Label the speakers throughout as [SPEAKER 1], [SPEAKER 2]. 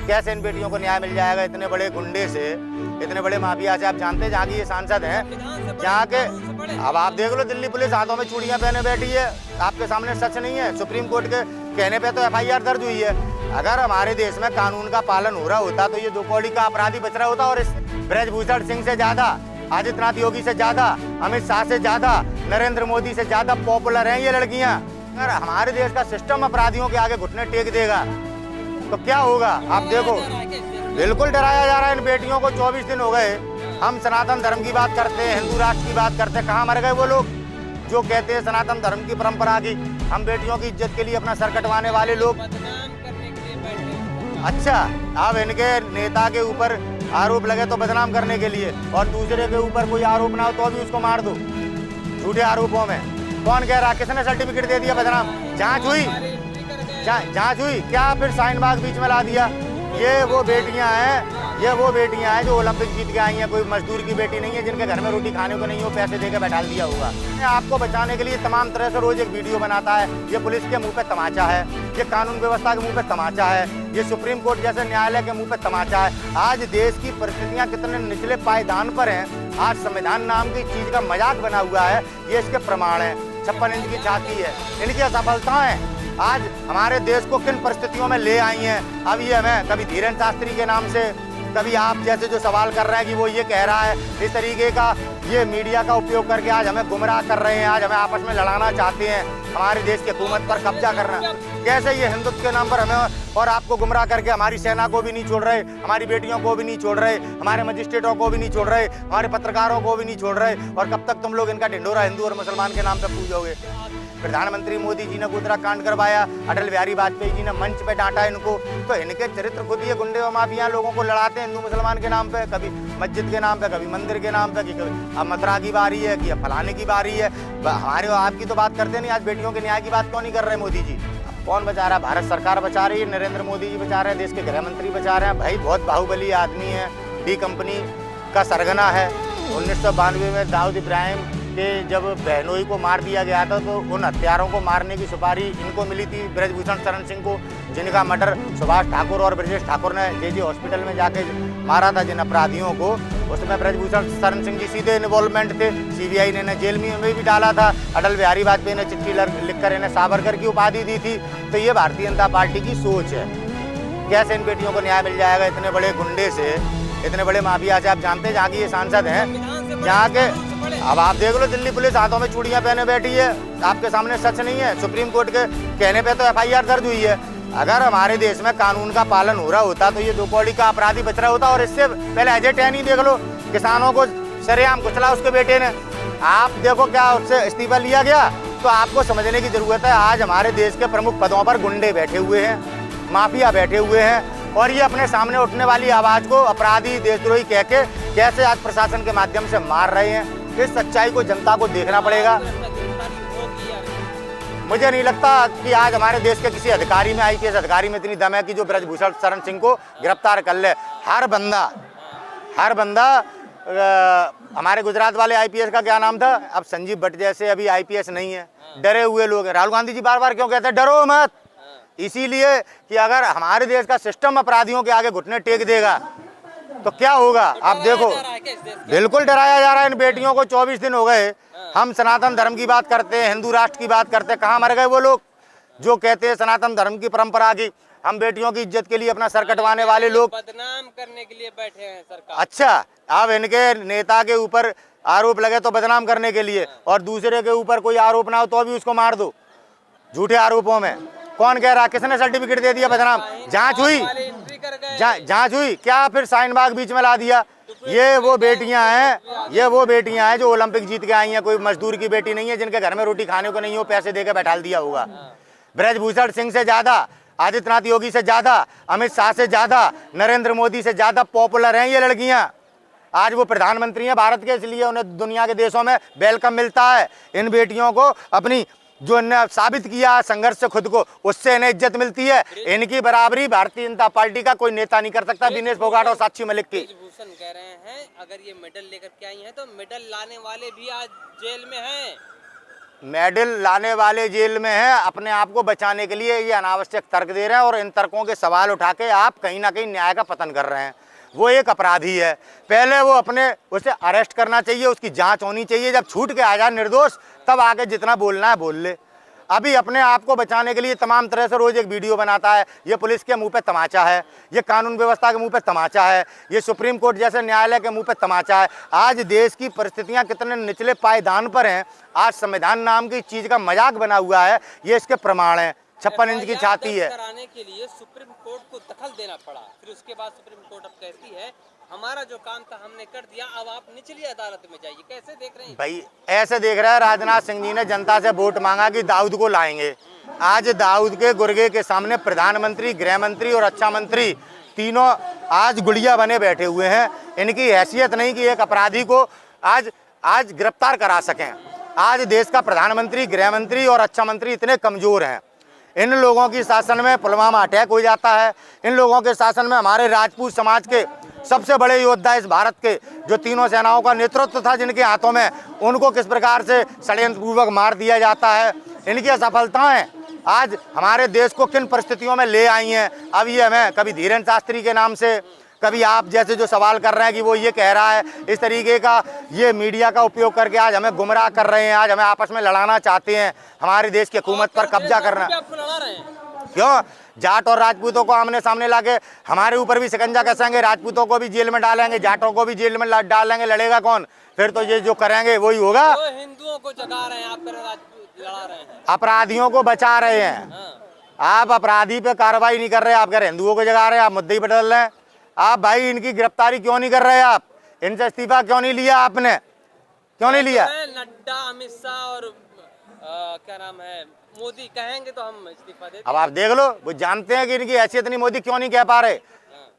[SPEAKER 1] कैसे इन बेटियों को न्याय मिल जाएगा इतने बड़े गुंडे से, इतने बड़े माफिया से? आप जानते हैं जहाँ की ये सांसद हैं, जहाँ के, अब आप देख लो दिल्ली पुलिस हाथों में चूड़ियां पहने बैठी है, आपके सामने सच नहीं है। सुप्रीम कोर्ट के कहने पे तो FIR दर्ज हुई है। अगर हमारे देश में कानून का पालन हो रहा होता तो ये 2 कौड़ी का अपराधी बच रहा होता। और इस ब्रजभूषण सिंह से ज्यादा, आदित्यनाथ योगी से ज्यादा, अमित शाह से ज्यादा, नरेंद्र मोदी से ज्यादा पॉपुलर हैं ये लड़कियां। अगर हमारे देश का सिस्टम अपराधियों के आगे घुटने टेक देगा तो क्या होगा? आप देखो, बिल्कुल डराया जा रहा है इन बेटियों को। 24 दिन हो गए हम सनातन धर्म की बात करते हैं, हिंदू राष्ट्र की बात करते हैं। कहाँ मर गए वो लोग जो कहते हैं सनातन धर्म की परंपरा की, हम बेटियों की इज्जत के लिए अपना सर कटवाने वाले लोग? अच्छा, अब इनके नेता के ऊपर आरोप लगे तो बदनाम करने के लिए, और दूसरे के ऊपर कोई आरोप ना हो तो भी उसको मार दो झूठे आरोपों में। कौन कह रहा? किसने सर्टिफिकेट दे दिया बदनाम? जांच हुई? जांच हुई क्या? फिर शाहीन-बाग बीच में ला दिया। ये वो बेटियां हैं जो ओलंपिक जीत के आई हैं। कोई मजदूर की बेटी नहीं है जिनके घर में रोटी खाने को नहीं हो, पैसे देकर बैठा दिया होगा। आपको बचाने के लिए तमाम तरह से रोज एक वीडियो बनाता है। ये पुलिस के मुंह पे तमाचा है, ये कानून व्यवस्था के मुंह पे तमाचा है, ये सुप्रीम कोर्ट जैसे न्यायालय के मुंह पे तमाचा है। आज देश की परिस्थितियां कितने निचले पायदान पर हैं, आज संविधान नाम की चीज का मजाक बना हुआ है, ये इसके प्रमाण है। 56 इंच की छाती है, इनकी असफलताएं आज हमारे देश को किन परिस्थितियों में ले आई हैं। अब ये हमें कभी धीरेन्द्र शास्त्री के नाम से, कभी आप जैसे जो सवाल कर रहे हैं कि वो ये कह रहा है, इस तरीके का ये मीडिया का उपयोग करके आज हमें गुमराह कर रहे हैं, आज हमें आपस में लड़ाना चाहते हैं, हमारे देश की हुकूमत पर कब्जा करना। कैसे ये हिंदुत्व के नाम पर हमें और आपको गुमराह करके हमारी सेना को भी नहीं छोड़ रहे, हमारी बेटियों को भी नहीं छोड़ रहे, हमारे मजिस्ट्रेटों को भी नहीं छोड़ रहे, हमारे पत्रकारों को भी नहीं छोड़ रहे। और कब तक तुम लोग इनका ढिंढोरा हिंदू और मुसलमान के नाम पे पूजोगे? प्रधानमंत्री मोदी जी ने गोदरा कांड करवाया, अटल बिहारी वाजपेयी जी ने मंच पे डांटा इनको, तो इनके चरित्र खुद ये गुंडे और माफिया लोगों को लड़ाते हैं हिंदू मुसलमान के नाम पे, कभी मस्जिद के नाम पे, कभी मंदिर के नाम पे, कि कभी अब मथुरा की बारी है कि अब फलाने की बारी है। हमारे आपकी तो बात करते नहीं, आज बेटियों के न्याय की बात क्यों नहीं कर रहे मोदी जी? कौन बचा रहा है? भारत सरकार बचा रही है, नरेंद्र मोदी जी बचा रहे हैं, देश के गृह मंत्री बचा रहे हैं। भाई बहुत बाहुबली आदमी है, डी कंपनी का सरगना है। 1992 में दाऊद इब्राहिम के जब बहनोई को मार दिया गया था तो उन हत्यारों को मारने की सुपारी इनको मिली थी, ब्रजभूषण शरण सिंह को, जिनका मर्डर सुभाष ठाकुर और ब्रजेश ठाकुर ने जे हॉस्पिटल में जाके मारा था जिन अपराधियों को। उसमें ब्रजभूषण शरण सिंह जी सीधे इन्वॉल्वमेंट थे। CBI ने इन्हें जेल में भी डाला था। अटल बिहारी वाजपेयी ने चिट्ठी लिखकर इन्हें सावरकर की उपाधि दी थी। तो ये भारतीय जनता पार्टी की सोच है। कैसे इन बेटियों को न्याय मिल जाएगा इतने बड़े गुंडे से, इतने बड़े माफिया से? आप जानते हैं जहाँ की ये सांसद हैं, जहाँ के, अब आप देख लो दिल्ली पुलिस हाथों में चूड़ियां पहने बैठी है, आपके सामने सच नहीं है। सुप्रीम कोर्ट के कहने पे तो FIR दर्ज हुई है। अगर हमारे देश में कानून का पालन हो रहा होता तो ये 2 कौड़ी का अपराधी बच रहा होता। और इससे पहले अजय टहनी ही देख लो, किसानों को सरेआम कुचला उसके बेटे ने। आप देखो क्या उससे इस्तीफा लिया गया। तो आपको समझने की जरूरत है, आज हमारे देश के प्रमुख पदों पर गुंडे बैठे हुए हैं, माफिया बैठे हुए हैं, और ये अपने सामने उठने वाली आवाज को अपराधी देशद्रोही कह के कैसे आज प्रशासन के माध्यम से मार रहे हैं। इस सच्चाई को जनता को देखना पड़ेगा। मुझे नहीं लगता कि आज हमारे देश के किसी अधिकारी में, IPS अधिकारी में इतनी दम है कि जो ब्रजभूषण शरण सिंह को गिरफ्तार कर ले। हर बंदा हमारे गुजरात वाले IPS का क्या नाम था, अब संजीव भट्ट जैसे अभी IPS नहीं है, डरे हुए लोग हैं। राहुल गांधी जी बार बार क्यों कहते हैं डरो मत? इसीलिए कि अगर हमारे देश का सिस्टम अपराधियों के आगे घुटने टेक देगा तो क्या होगा? आप देखो, बिल्कुल डराया जा रहा है इन बेटियों को। 24 दिन हो गए हम सनातन धर्म की बात करते हैं, हिंदू राष्ट्र की बात करते हैं। कहाँ मर गए वो लोग जो कहते हैं सनातन धर्म की परंपरा की, हम बेटियों की इज्जत के लिए अपना सर कटवाने वाले लोग?
[SPEAKER 2] बदनाम करने के लिए बैठे हैं सरकार।
[SPEAKER 1] अच्छा, अब इनके नेता के ऊपर आरोप लगे तो बदनाम करने के लिए, और दूसरे के ऊपर कोई आरोप ना हो तो भी उसको मार दो झूठे आरोपों में। कौन कह रहा? किसने सर्टिफिकेट दे दिया बदनाम? जांच हुई? जांच हुई क्या? फिर शाहीन-बाग बीच में ला दिया। ये वो बेटियां हैं जो ओलंपिक जीत के आई हैं। कोई मजदूर की बेटी नहीं है जिनके घर में रोटी खाने को नहीं हो, पैसे देकर बैठा दिया होगा। ब्रजभूषण सिंह से ज्यादा, आदित्यनाथ योगी से ज्यादा, अमित शाह से ज्यादा, नरेंद्र मोदी से ज्यादा पॉपुलर हैं ये लड़कियां। आज वो प्रधानमंत्री हैं भारत के, इसलिए उन्हें दुनिया के देशों में वेलकम मिलता है। इन बेटियों को अपनी जो इन्हें साबित किया संघर्ष से खुद को, उससे इन्हें इज्जत मिलती है। इनकी बराबरी भारतीय जनता पार्टी का कोई नेता नहीं कर सकता, दिनेश फोगाट और साक्षी मलिक की।
[SPEAKER 2] ब्रजभूषण कह रहे हैं अगर ये मेडल लेकर के आई हैं तो मेडल लाने वाले भी आज जेल में हैं।
[SPEAKER 1] मेडल लाने वाले जेल में हैं, अपने आप को बचाने के लिए ये अनावश्यक तर्क दे रहे हैं और इन तर्कों के सवाल उठा के आप कहीं ना कहीं न्याय का पतन कर रहे हैं। वो एक अपराधी है, पहले वो उसे अरेस्ट करना चाहिए, उसकी जांच होनी चाहिए, जब छूट के आ जाए निर्दोष तब आगे जितना बोलना है बोल ले। अभी अपने आप को बचाने के लिए तमाम तरह से रोज एक वीडियो बनाता है। ये पुलिस के मुंह पे तमाचा है, ये कानून व्यवस्था के मुंह पे तमाचा है, ये सुप्रीम कोर्ट जैसे न्यायालय के मुंह पे तमाचा है। आज देश की परिस्थितियां कितने निचले पायदान पर हैं, आज संविधान नाम की चीज का मजाक बना हुआ है, ये इसके प्रमाण है। 56 इंच की छाती है।
[SPEAKER 2] कराने के लिए सुप्रीम कोर्ट को दखल देना पड़ा, फिर उसके बाद सुप्रीम कोर्ट अब कहती है हमारा जो काम था हमने कर दिया, अब आप निचली अदालत में जाइए। कैसे देख रहे हैं
[SPEAKER 1] भाई? ऐसे देख रहा है, राजनाथ सिंह जी ने जनता से वोट मांगा कि दाऊद को लाएंगे। आज दाऊद के गुर्गे के सामने प्रधानमंत्री, गृह मंत्री और रक्षा मंत्री तीनों आज गुड़िया बने बैठे हुए हैं। इनकी हैसियत नहीं कि एक अपराधी को आज गिरफ्तार करा सकें। आज देश का प्रधानमंत्री, गृह मंत्री और रक्षा मंत्री इतने कमजोर हैं। इन लोगों की शासन में पुलवामा अटैक हो जाता है। इन लोगों के शासन में हमारे राजपूत समाज के सबसे बड़े योद्धा इस भारत के, जो तीनों सेनाओं का नेतृत्व था जिनके हाथों में, उनको किस प्रकार से षड्यंत्रपूर्वक मार दिया जाता है। इनकी असफलताएं आज हमारे देश को किन परिस्थितियों में ले आई हैं। अब ये हमें कभी धीरेन्द्र शास्त्री के नाम से, कभी आप जैसे जो सवाल कर रहे हैं कि वो ये कह रहा है, इस तरीके का ये मीडिया का उपयोग करके आज हमें गुमराह कर रहे हैं, आज हमें आपस में लड़ाना चाहते हैं, हमारे देश की हुकूमत पर कब्जा करना। क्यों? जाट और राजपूतों को आमने सामने लाके हमारे ऊपर भी शिकंजा कसेंगे, राजपूतों को भी जेल में डालेंगे, जाटों को भी जेल में डालेंगे। लड़ेगा कौन? फिर तो ये जो करेंगे वही होगा।
[SPEAKER 2] हिंदुओं को जगा रहे हैं आप, लड़ा रहे हैं,
[SPEAKER 1] अपराधियों को बचा रहे हैं। आप अपराधी पे कार्रवाई नहीं कर रहे, आप कह रहे हिंदुओं को जगा रहे हैं, आप मुद्दे ही बदल रहे हैं। आप भाई इनकी गिरफ्तारी क्यों नहीं कर रहे? आप इनसे इस्तीफा क्यों नहीं लिया? आपने क्यों नहीं लिया?
[SPEAKER 2] नड्डा, अमित शाह और क्या नाम है, मोदी कहेंगे तो हम इस्तीफा देते।
[SPEAKER 1] अब आप देख लो, वो जानते हैं कि इनकी हैसियत नहीं, मोदी क्यों नहीं कह पा रहे।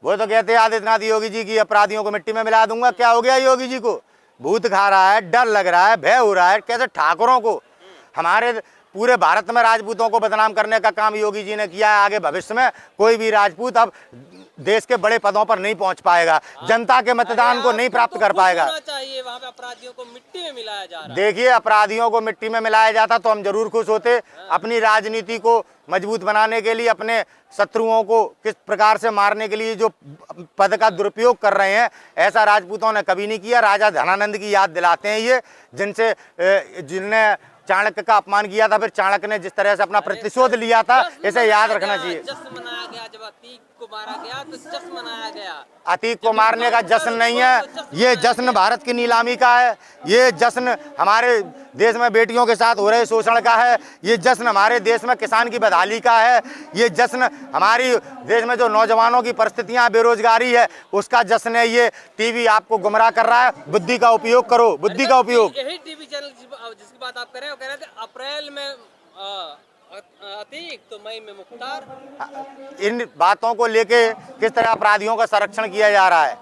[SPEAKER 1] वो तो कहते हैं आदित्यनाथ योगी जी की अपराधियों को मिट्टी में मिला दूंगा। क्या हो गया योगी जी को? भूत खा रहा है, डर लग रहा है, भय हो रहा है। कैसे ठाकुरों को, हमारे पूरे भारत में राजपूतों को बदनाम करने का काम योगी जी ने किया है। आगे भविष्य में कोई भी राजपूत अब देश के बड़े पदों पर नहीं पहुंच पाएगा, जनता के मतदान को नहीं प्राप्त कर पाएगा।
[SPEAKER 2] चाहिए वहाँ पे अपराधियों को मिट्टी में मिलाया जा रहा है।
[SPEAKER 1] देखिए, अपराधियों को मिट्टी में मिलाया जाता तो हम जरूर खुश होते। अपनी राजनीति को मजबूत बनाने के लिए, अपने शत्रुओं को किस प्रकार से मारने के लिए जो पद का दुरुपयोग कर रहे हैं, ऐसा राजपूतों ने कभी नहीं किया। राजा धनानंद की याद दिलाते हैं ये, जिनने चाणक्य का अपमान किया था, फिर चाणक्य ने जिस तरह से अपना प्रतिशोध लिया था, इसे याद रखना चाहिए।
[SPEAKER 2] जश्न मनाया गया जब अतीक को मारा गया, तो जश्न मनाया गया।
[SPEAKER 1] अतीक को मारने का जश्न नहीं है, ये जश्न भारत की नीलामी का है। ये जश्न हमारे देश में बेटियों के साथ हो रहे शोषण का है। ये जश्न हमारे देश में किसान की बदहाली का है। ये जश्न हमारी देश में जो नौजवानों की परिस्थितियां, बेरोजगारी है, उसका जश्न है। ये टीवी आपको गुमराह कर रहा है। बुद्धि का उपयोग करो, बुद्धि का उपयोग।
[SPEAKER 2] यही टीवी चैनल जिसकी बात आप कर रहे हैं, वो कह रहे थे अप्रैल में अतीक तो मई में मुख्तार।
[SPEAKER 1] इन बातों को लेके किस तरह अपराधियों का संरक्षण किया जा रहा है।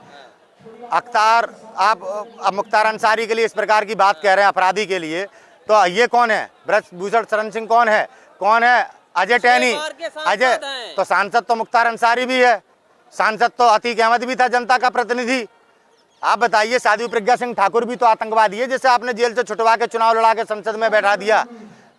[SPEAKER 1] आप मुख्तार अंसारी के लिए इस प्रकार की बात कह रहे हैं, अपराधी के लिए, तो ये कौन है? ब्रजभूषण शरण सिंह कौन है? कौन है? अजय टहनी। अजय तो सांसद तो मुख्तार अंसारी भी है, सांसद तो अतीक अहमद भी था, जनता का प्रतिनिधि। आप बताइए, साध्वी प्रज्ञा सिंह ठाकुर भी तो आतंकवादी है, जिसे आपने जेल से छुटवा के चुनाव लड़ा के संसद में बैठा दिया।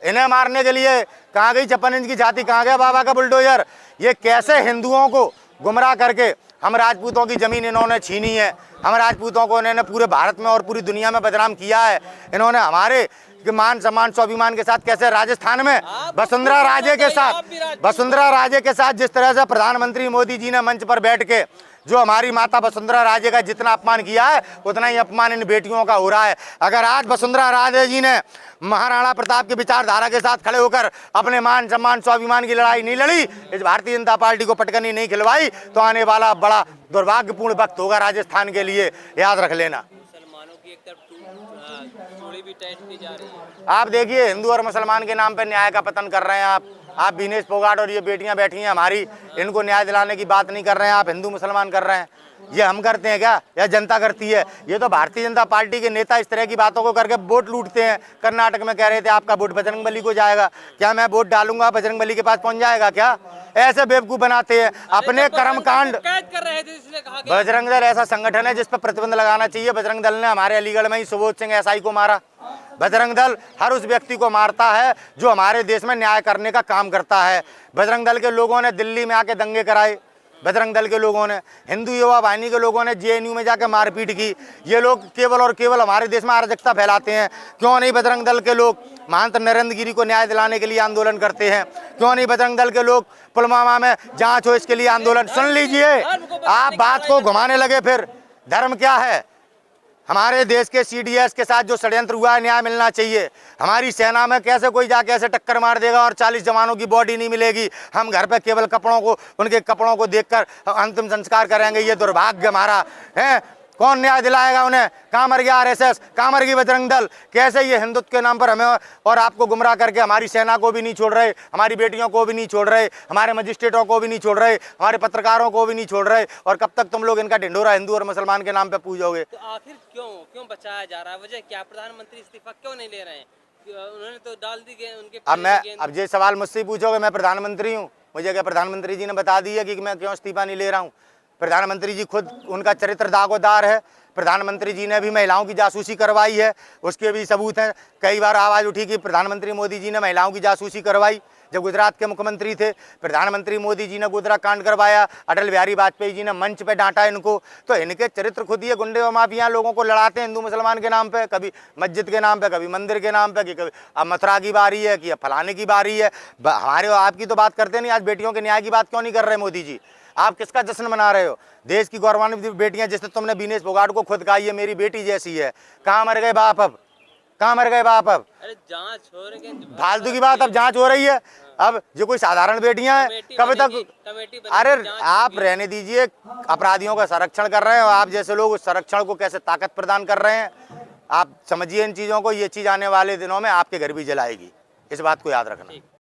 [SPEAKER 1] इन्हें मारने के लिए कहाँ गई 56 इंच की छाती, कहाँ गया बाबा का बुलडोजर? ये कैसे हिंदुओं को गुमराह करके हम राजपूतों की जमीन इन्होंने छीनी है। हम राजपूतों को इन्होंने पूरे भारत में और पूरी दुनिया में बदनाम किया है। इन्होंने हमारे मान सम्मान स्वाभिमान के साथ कैसे राजस्थान में वसुंधरा राजे के साथ जिस तरह से प्रधानमंत्री मोदी जी ने मंच पर बैठ के जो हमारी माता वसुंधरा राजे का जितना अपमान किया है, उतना ही अपमान इन बेटियों का हो रहा है। अगर आज वसुंधरा राजे जी ने महाराणा प्रताप की विचारधारा के साथ खड़े होकर अपने मान सम्मान स्वाभिमान की लड़ाई नहीं लड़ी, इस भारतीय जनता पार्टी को पटकनी नहीं खिलवाई, तो आने वाला बड़ा दुर्भाग्यपूर्ण वक्त होगा राजस्थान के लिए, याद रख लेना।
[SPEAKER 2] मुसलमानों की एक तरफ चूड़ी भी टाइट की जा रही है।
[SPEAKER 1] आप देखिए, हिंदू और मुसलमान के नाम पर न्याय का पतन कर रहे हैं आप विनेश फोगाट और ये बेटियां बैठी हैं हमारी, इनको न्याय दिलाने की बात नहीं कर रहे हैं आप, हिंदू मुसलमान कर रहे हैं। ये हम करते हैं क्या, या जनता करती है? ये तो भारतीय जनता पार्टी के नेता इस तरह की बातों को करके वोट लूटते हैं। कर्नाटक में कह रहे थे आपका वोट बजरंगबली को जाएगा, क्या मैं वोट डालूंगा बजरंगबली के पास पहुंच जाएगा क्या? ऐसे बेवकूफ बनाते हैं अपने कर्मकांड।
[SPEAKER 2] कैद कर रहे थे इसलिए कहा गया।
[SPEAKER 1] बजरंग दल ऐसा संगठन है जिस पर प्रतिबंध लगाना चाहिए। बजरंग दल ने हमारे अलीगढ़ में ही सुबोध सिंह एसआई को मारा, बजरंग दल हर उस व्यक्ति को मारता है जो हमारे देश में न्याय करने का काम करता है। बजरंग दल के लोगों ने दिल्ली में आके दंगे कराए, बजरंग दल के लोगों ने, हिंदू युवा वाहिनी के लोगों ने जेएनयू में जाकर मारपीट की। ये लोग केवल और केवल हमारे देश में अराजकता फैलाते हैं। क्यों नहीं बजरंग दल के लोग महंत नरेंद्र गिरी को न्याय दिलाने के लिए आंदोलन करते हैं? क्यों नहीं बजरंग दल के लोग पुलवामा में जांच हो इसके लिए आंदोलन? सुन लीजिए, आप बात को घुमाने लगे। फिर धर्म क्या है? हमारे देश के सीडीएस के साथ जो षड्यंत्र हुआ है, न्याय मिलना चाहिए। हमारी सेना में कैसे कोई जाके ऐसे टक्कर मार देगा और 40 जवानों की बॉडी नहीं मिलेगी? हम घर पे केवल कपड़ों को, उनके कपड़ों को देखकर अंतिम संस्कार करेंगे? ये दुर्भाग्य हमारा है। कौन न्याय दिलाएगा उन्हें? कहाँ मर गया आरएसएस? कहाँ मर गई बजरंग दल? कैसे ये हिंदुत्व के नाम पर हमें और आपको गुमराह करके हमारी सेना को भी नहीं छोड़ रहे, हमारी बेटियों को भी नहीं छोड़ रहे, हमारे मजिस्ट्रेटों को भी नहीं छोड़ रहे, हमारे पत्रकारों को भी नहीं छोड़ रहे। और कब तक तुम लोग इनका ढिंढोरा हिंदू और मुसलमान के नाम पे पूजोगे?
[SPEAKER 2] तो आखिर क्यों बचाया जा रहा है? वजह क्या? प्रधानमंत्री इस्तीफा क्यों नहीं ले रहे हैं? उन्होंने तो डाल दी गए उनके।
[SPEAKER 1] अब ये सवाल मुझसे पूछोगे, मैं प्रधानमंत्री हूँ, मुझे क्या प्रधानमंत्री जी ने बता दी है कि मैं क्यों इस्तीफा नहीं ले रहा हूँ? प्रधानमंत्री जी खुद, उनका चरित्र दागोदार है। प्रधानमंत्री जी ने भी महिलाओं की जासूसी करवाई है, उसके भी सबूत हैं। कई बार आवाज़ उठी कि प्रधानमंत्री मोदी जी ने महिलाओं की जासूसी करवाई। जब गुजरात के मुख्यमंत्री थे, प्रधानमंत्री मोदी जी ने गोधरा कांड करवाया, अटल बिहारी वाजपेयी जी ने मंच पे डांटा इनको। तो इनके चरित्र खुद ये गुंडे और माफिया लोगों को लड़ाते हैं हिंदू मुसलमान के नाम पे, कभी मस्जिद के नाम पे, कभी मंदिर के नाम पे, कि कभी अब मथुरा की बारी है कि अब फलाने की बारी है। हमारे और आपकी तो बात करते नहीं। आज बेटियों के न्याय की बात क्यों नहीं कर रहे मोदी जी? आप किसका जश्न मना रहे हो? देश की गौरवान्वित बेटियां, जिसने तुमने विनेश फोगाट को खुद कहा ये मेरी बेटी जैसी है, कहाँ मर गए बाप? अब कहाँ मर गए बाप? अब
[SPEAKER 2] अरे जांच हो रही है,
[SPEAKER 1] फालतू की बात। अब जांच हो रही है। अब जो कोई साधारण बेटियां हैं, कब तक? अरे आप रहने दीजिए, अपराधियों का संरक्षण कर रहे हैं और आप जैसे लोग उस संरक्षण को कैसे ताकत प्रदान कर रहे हैं। आप समझिए इन चीज़ों को। ये चीज़ आने वाले दिनों में आपके घर भी जलाएगी, इस बात को याद रखना।